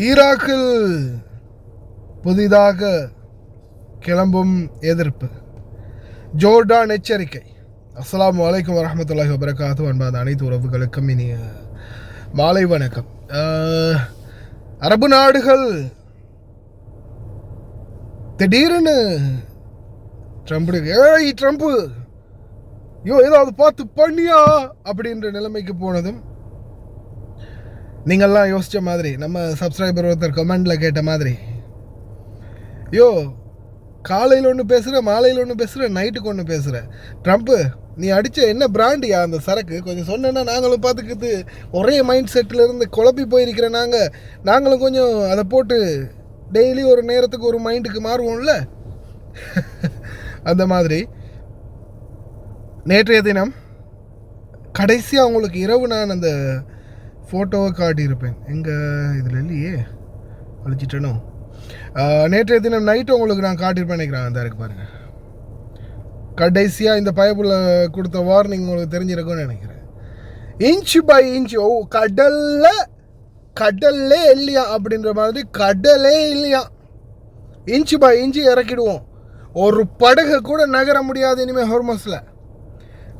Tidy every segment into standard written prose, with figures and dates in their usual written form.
ஈராக்கில் புதிதாக கிளம்பும் எதிர்ப்பு, ஜோர்டான் எச்சரிக்கை. அஸ்ஸலாமு அலைக்கும் வரஹ்மத்துல்லாஹி வபரகாத்துஹு. அன்பான அனைத்து உறவுகளுக்கும் இனிய மாலை வணக்கம். அரபு நாடுகள் திடீர்னு ட்ரம்ப்பு ஏதாவது பார்த்து பண்ணியா அப்படின்ற நிலைமைக்கு போனதும், நீங்கள்லாம் யோசித்த மாதிரி, நம்ம சப்ஸ்கிரைபர் ஒருத்தர் கமெண்டில் கேட்ட மாதிரி, காலையில் ஒன்று பேசுகிற, மாலையில் ஒன்று பேசுகிற, நைட்டுக்கு ஒன்று பேசுகிற, ட்ரம்ப்பு நீ அடித்த என்ன பிராண்டியா அந்த சரக்கு கொஞ்சம் சொன்னேன்னா நாங்களும் பார்த்துக்கிட்டு ஒரே மைண்ட் செட்டில் இருந்து குழப்பி போயிருக்கிற நாங்களும் கொஞ்சம் அதை போட்டு டெய்லி ஒரு நேரத்துக்கு ஒரு மைண்டுக்கு மாறுவோம்ல. அந்த மாதிரி நேற்றைய தினம் கடைசியாக உங்களுக்கு இரவு நான் அந்த ஃபோட்டோவை காட்டியிருப்பேன். இதில் இல்லையே, அழிச்சிட்டனோ. நேற்றைய தினம் நைட்டு உங்களுக்கு நான் காட்டியிருப்பேன் நினைக்கிறேன். அந்த இருக்கு பாருங்கள், கடைசியாக இந்த பயப்புள்ள கொடுத்த வார்னிங் உங்களுக்கு தெரிஞ்சிருக்கும்னு நினைக்கிறேன். இன்ச்சு பை இன்ச்சு, கடல்லே இல்லையா அப்படின்ற மாதிரி, கடலே இல்லையா, இன்ச்சு பை இன்ச்சு இறக்கிடுவோம், ஒரு படகு கூட நகர முடியாது இனிமேல் ஹோர்மஸில்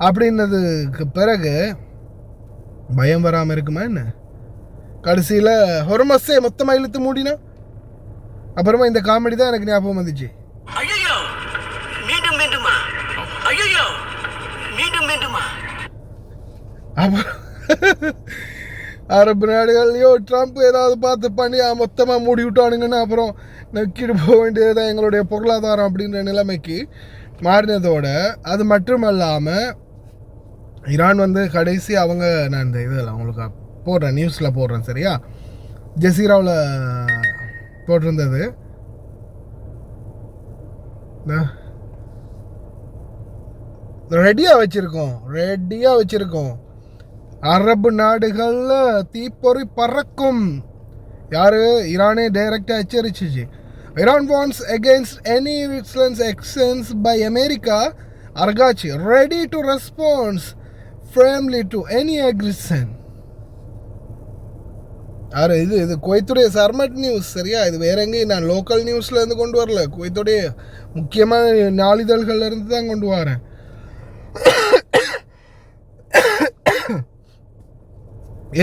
அப்படின்னதுக்கு பிறகு பயம் வராமல் இருக்குமா என்ன? கடைசியில் ஹொர்மஸே மொத்தமாக இழுத்து மூடினா அப்புறமா இந்த காமெடி தான் எனக்கு ஞாபகம் வந்துச்சு. அரபு நாடுகள்லையோ ட்ரம்ப் ஏதாவது பார்த்து பண்ணி மொத்தமாக மூடி விட்டானுங்கன்னா அப்புறம் நக்கிட்டு போக வேண்டியதுதான் எங்களுடைய பொருளாதாரம் அப்படின்ற நிலைமைக்கு மாறினதோட, அது மட்டுமல்லாமல் ஈரான் கடைசி நான் இந்த இதில் அவங்களுக்கு போடுறேன், நியூஸில் போடுறேன் சரியா, ஜசீராவில் போட்டிருந்தது. ரெடியாக வச்சுருக்கோம் அரபு நாடுகளில் தீப்பொறி பறக்கும். யார்? ஈரானே டைரக்டாக எச்சரிச்சிச்சு. Iran warns against any violent actions by America. Argachi ready to respond firmly to any aggression. இது குவைத்துடைய சர்மட் நியூஸ் சரியா. இது வேற எங்கேயும் நான் லோக்கல் நியூஸில் இருந்து கொண்டு வரல, குவைத்துடைய முக்கியமான நாளிதழ்கள்ல இருந்து தான் கொண்டு வரேன்.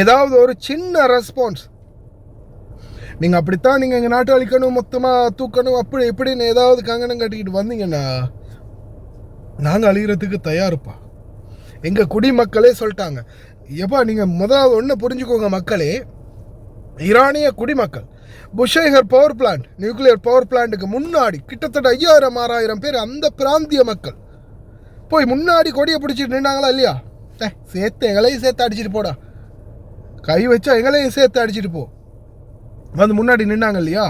ஏதாவது ஒரு சின்ன ரெஸ்பான்ஸ், நீங்கள் அப்படித்தான் நீங்கள் எங்கள் நாட்டை அழிக்கணும், மொத்தமாக தூக்கணும், அப்படி இப்படின்னு ஏதாவது கங்கணம் கட்டிக்கிட்டு வந்தீங்கன்னா நாங்கள் அழிகிறதுக்கு தயாருப்பா. எங்கள் குடிமக்களே சொல்லிட்டாங்க. நீங்கள் முதலாவது ஒன்று புரிஞ்சுக்கோங்க மக்களே, ஈரானிய குடிமக்கள் புஷைஹர் பவர் பிளான்ட், நியூக்ளியர் பவர் பிளான்ட்டுக்கு முன்னாடி கிட்டத்தட்ட 5000-6000 பேர் அந்த பிராந்திய மக்கள் போய் முன்னாடி கொடியை பிடிச்சிட்டு நின்றாங்களா இல்லையா? எங்களையும் சேர்த்து அடிச்சுட்டு போடா, கை வச்சா எங்களையும் சேர்த்து அடிச்சுட்டு போ முன்னாடி நின்னாங்க இல்லையா?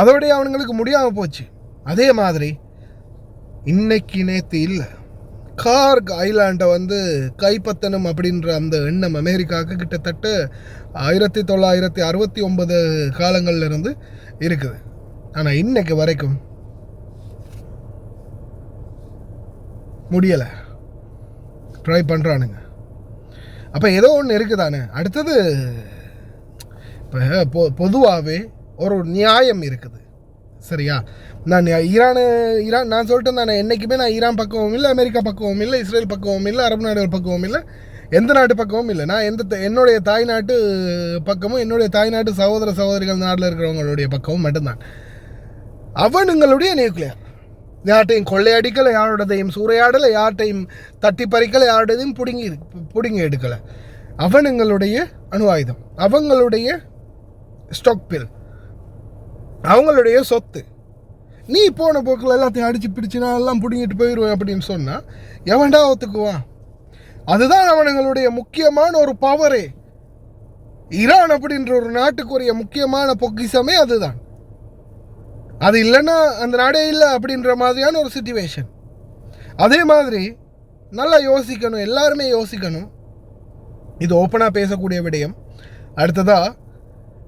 அதோடைய அவனுங்களுக்கு முடியாமல் போச்சு. அதே மாதிரி இன்னைக்கு நேற்று இல்லை, கார்க் ஐலாண்டை கைப்பற்றணும் அப்படின்ற அந்த எண்ணம் அமெரிக்காவுக்கு கிட்டத்தட்ட 1969 காலங்கள்ல இருந்து இருக்குது. ஆனால் இன்னைக்கு வரைக்கும் முடியலை, ட்ரை பண்ணுறானுங்க. அப்போ ஏதோ ஒன்று இருக்குதானே. அடுத்தது இப்போ பொதுவாகவே ஒரு நியாயம் இருக்குது சரியா. நான் ஈரான் நான் சொல்லிட்டேன் தானே, என்றைக்குமே நான் ஈரான் பக்கமும் இல்லை, அமெரிக்கா பக்கமும் இல்லை, இஸ்ரேல் பக்கமும் இல்லை, அரபு நாடுகள் பக்கமும் இல்லை, எந்த நாட்டு பக்கமும் இல்லை. நான் என்னுடைய தாய்நாட்டு பக்கமும் என்னுடைய தாய்நாட்டு சகோதர சகோதரிகள் நாட்டில் இருக்கிறவங்களுடைய பக்கமும் மட்டும்தான். அவனுங்களுடைய நியூக்ளியர் யார்ட்டையும் கொள்ளையடிக்கலை, யாரோடதையும் சூறையாடலை, யார்ட்டையும் தட்டி பறிக்கலை, யாரோடையும் பிடுங்கி எடுக்கலை. அவனுங்களுடைய அணு ஆயுதம், அவங்களுடைய ஸ்டாக் பில், அவங்களுடைய சொத்து. நீ போன போக்கில் எல்லாத்தையும் அடித்து பிடிச்சினா எல்லாம் பிடிங்கிட்டு போயிடுவேன் அப்படின்னு சொன்னால் எவன்டா ஒத்துக்குவான்? அதுதான் அவனுங்களுடைய முக்கியமான ஒரு பவரே. ஈரான் அப்படின்ற ஒரு நாட்டுக்குரிய முக்கியமான பொக்கிஷமே அதுதான். அது இல்லைன்னா அந்த நாடே இல்லை அப்படின்ற மாதிரியான ஒரு சிச்சுவேஷன். அதே மாதிரி நல்லா யோசிக்கணும், எல்லாருமே யோசிக்கணும். இது ஓப்பனாக பேசக்கூடிய விடயம். அடுத்ததா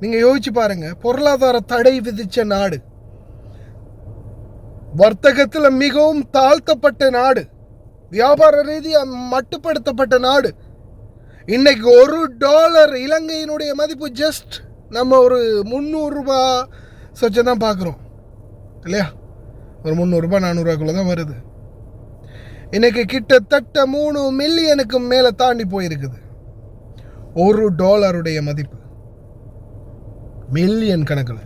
நீங்கள் யோசிச்சு பாருங்கள், பொருளாதார தடை விதித்த நாடு, வர்த்தகத்தில் மிகவும் தாழ்த்தப்பட்ட நாடு, வியாபார ரீதியாக மட்டுப்படுத்தப்பட்ட நாடு, இன்னைக்கு $1 இலங்கையினுடைய மதிப்பு ஜஸ்ட் நம்ம ஒரு 300 ரூபா சொச்சம் தான் பார்க்குறோம் இல்லையா? ஒரு 300 ரூபா 400 ரூபாய்க்குள்ளே தான் வருது. இன்னைக்கு கிட்டத்தட்ட 3 மில்லியனுக்கு மேலே தாண்டி போயிருக்குது $1 மதிப்பு. மில்லியன் கணக்கில்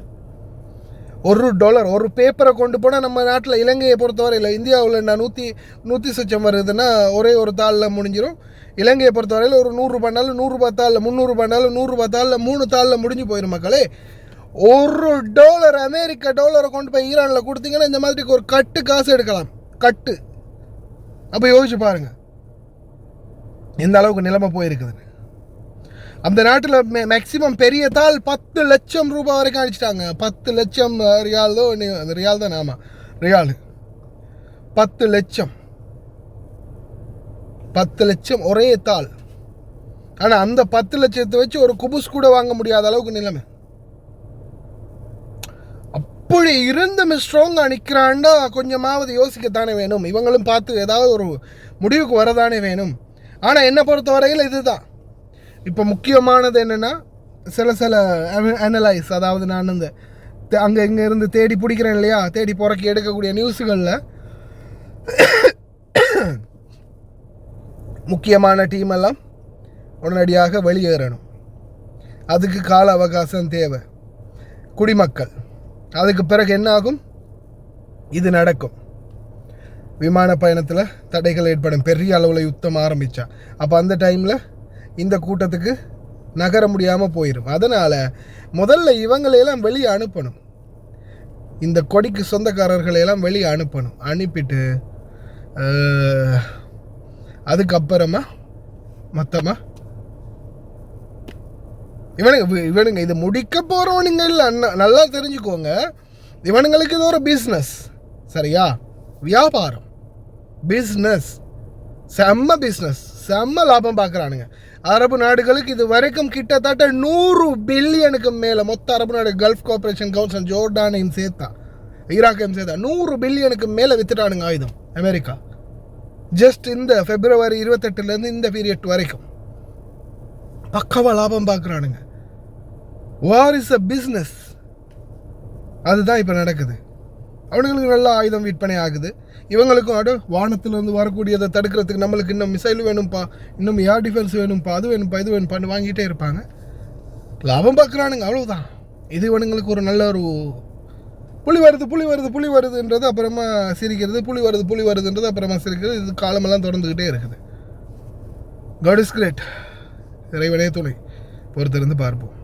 $1 ஒரு பேப்பரை கொண்டு போனால் நம்ம நாட்டில் இலங்கையை பொறுத்தவரை இல்லை, இந்தியாவில் நான் 100 சொச்சம் வருதுன்னா ஒரே ஒரு தாளில் முடிஞ்சிடும். இலங்கையை பொறுத்தவரையில் ஒரு 100 ரூபாய்னாலும் 100 ரூபா தாளில், 300 ரூபாய்னாலும் 100 ரூபா தாளில் 3 தாளில் முடிஞ்சு போயிடும் மக்களே. $1 அமெரிக்க டாலரை கொண்டு போய் ஈரானில் கொடுத்தீங்கன்னா இந்த மாதிரி ஒரு கட்டு காசு எடுக்கலாம், கட்டு. அப்போ யோசிச்சு பாருங்க எந்த அளவுக்கு நிலைமை போயிருக்குதுன்னு. அந்த நாட்டில் மேக்சிமம் பெரிய தாள் 10 லட்சம் ரூபாய் வரைக்கும் அடிச்சிட்டாங்க. 10 லட்சம் ரியால்தோ, ரியால் தான், ஆமாம் ரியால். 10 லட்சம் 10 லட்சம் ஒரே தாள். ஆனால் அந்த 10 லட்சத்தை வச்சு ஒரு குபுஸ் கூட வாங்க முடியாத அளவுக்கு நிலைமை. அப்படி இருந்தும் ஸ்ட்ராங்காக நிற்கிறாண்டா கொஞ்சமாவது யோசிக்கத்தானே வேணும். இவங்களும் பார்த்து ஏதாவது ஒரு முடிவுக்கு வரதானே வேணும். ஆனால் என்னை பொறுத்த வரையில் இதுதான் இப்போ முக்கியமானது. என்னென்னா சில அனலைஸ், அதாவது நான் இந்த அங்கே இங்கே இருந்து தேடி பிடிக்கிறேன் இல்லையா, தேடி புறக்கி எடுக்கக்கூடிய நியூஸுகளில் முக்கியமான டீம் எல்லாம் உடனடியாக வெளியேறணும். அதுக்கு கால அவகாசம் தேவை, குடிமக்கள். அதுக்கு பிறகு என்ன ஆகும்? இது நடக்கும். விமான பயணத்தில் தடைகள் ஏற்படும், பெரிய அளவில் யுத்தம் ஆரம்பித்தா. அப்போ அந்த டைமில் இந்த கூட்டத்துக்கு நகர முடியாமல் போயிடும். அதனால் முதல்ல இவங்களையெல்லாம் வெளியே அனுப்பணும், இந்த கொடிக்கு சொந்தக்காரர்களையெல்லாம் வெளியே அனுப்பணும். அனுப்பிட்டு அதுக்கப்புறமா மொத்தமாக இவனுங்க இது முடிக்க போகிறவனுங்க இல்லை. நல்லா தெரிஞ்சுக்கோங்க, இவனுங்களுக்கு இது ஒரு பிஸ்னஸ், சரியா? வியாபாரம், பிஸ்னஸ், செம்ம பிஸ்னஸ், செம்ம லாபம் பார்க்குறானுங்க. அரபு நாடுகளுக்கு இது வரைக்கும் கிட்டத்தட்ட 100 பில்லியனுக்கு மேலே, மொத்த அரபு நாடு, கல்ஃப் கோஆப்ரேஷன் கவுன்சில், ஜோர்டானையும் சேர்த்தா, ஈராக்கையும் சேர்த்தா 100 பில்லியனுக்கு மேலே வித்துட்டானுங்க ஆயுதம் அமெரிக்கா. ஜஸ்ட் இந்த February 28 இந்த பீரியட் வரைக்கும் பக்கவாக லாபம் பார்க்குறானுங்க. War is a business. அதுதான் இப்போ நடக்குது. அவனுங்களுக்கு நல்ல ஆயுதம் விற்பனை ஆகுது. இவங்களுக்கும் வானத்திலேருந்து வரக்கூடியதை தடுக்கிறதுக்கு நம்மளுக்கு இன்னும் மிசைல் வேணும்ப்பா, இன்னும் ஏர் டிஃபென்ஸ் வேணும்ப்பா, அது வேணும்ப்பா, இது வேணும்ப்பான்னு வாங்கிட்டே இருப்பாங்க, லாபம் பார்க்குறானுங்க, அவ்வளோதான். இது இவனுங்களுக்கு ஒரு நல்ல ஒரு புலி வருதுன்றது அப்புறமா சிரிக்கிறது, புலி வருதுன்றது அப்புறமா சிரிக்கிறது. இது காலமெல்லாம் தொடர்ந்துக்கிட்டே இருக்குது. God is great. இறைவனே துணை. பொறுத்திருந்து பார்ப்போம்.